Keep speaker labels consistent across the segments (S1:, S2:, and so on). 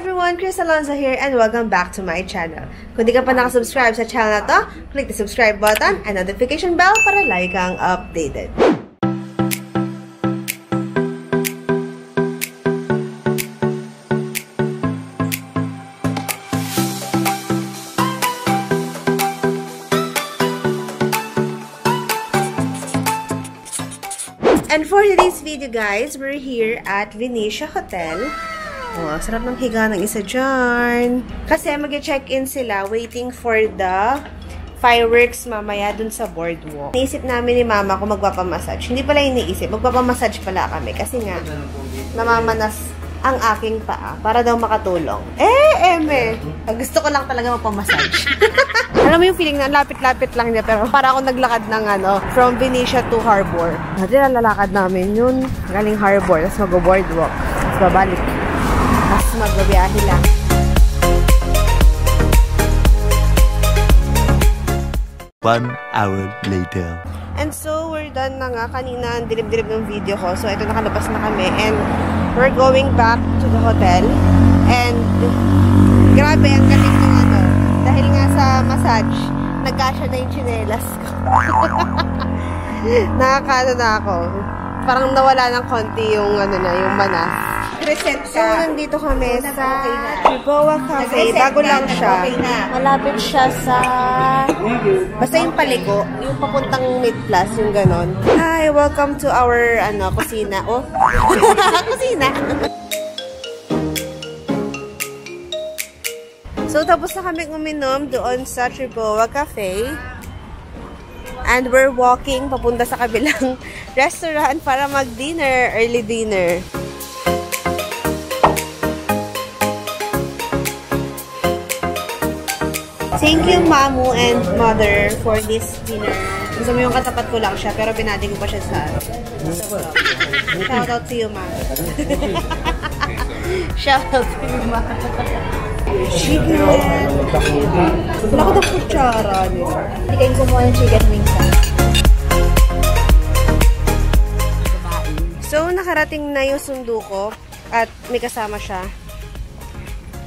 S1: everyone, Chris Alonzo here and welcome back to my channel. Kung di ka pa nakasubscribe sa channel na to, click the subscribe button and notification bell para lagi kang updated. And for today's video guys, we're here at Venetia Hotel. Oh, sarap ng higa ng isa dyan. Kasi mag-check-in sila, waiting for the fireworks mamaya dun sa boardwalk. Naisip namin ni Mama kung magpapamassage. Hindi pala iniisip, magpapamassage pala kami. Kasi nga, namamanas ang aking paa para daw makatulong. Gusto ko lang talaga magpamassage. Alam mo yung feeling na lapit-lapit lang niya, pero para ako naglakad ng from Venetia to Harbor. Dati lalakad namin yun, galing Harbor, tapos mag-boardwalk, tapos babalik. Tapos mag-biyahe lang.
S2: One hour later.
S1: And so, we're done na nga. Kanina, ang dilib-dilib ng video ko. So, ito nakalabas na kami. And we're going back to the hotel. And grabe, ang galing ng dahil nga sa massage, nagkasya na yung chinelas ko. Nakakano na ako. Parang nawala ng konti yung yung manas. So, nandito kami sa Triboa Cafe. Bago lang siya. Malapit siya sa basta yung paliko. Yung papuntang Mid Plus, yung ganon. Hi, welcome to our kusina. Oh, kusina. So, tapos na kami uminom doon sa Triboa Cafe. And we're walking papunta sa kabilang restaurant para mag-dinner, early dinner. Thank you, Mamu and Mother, for this dinner. Gusto mo yung katapat ko lang siya, pero binati ko pa siya sa vlog. Shout out to you, Ma. Shout out to you, Ma. Chicken! Wala ko ng kutsara.
S3: Hindi kayo kumuha ng chicken wings.
S1: So, nakarating na yung sundo ko at may kasama siya.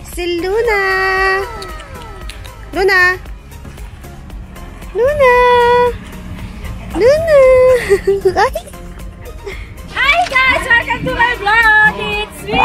S1: Si Luna! Luna! Luna! Luna!
S3: Hi guys! Welcome to my vlog! It's me!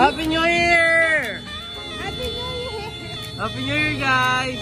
S4: Happy New Year!
S1: Happy New Year!
S4: Happy New Year, guys!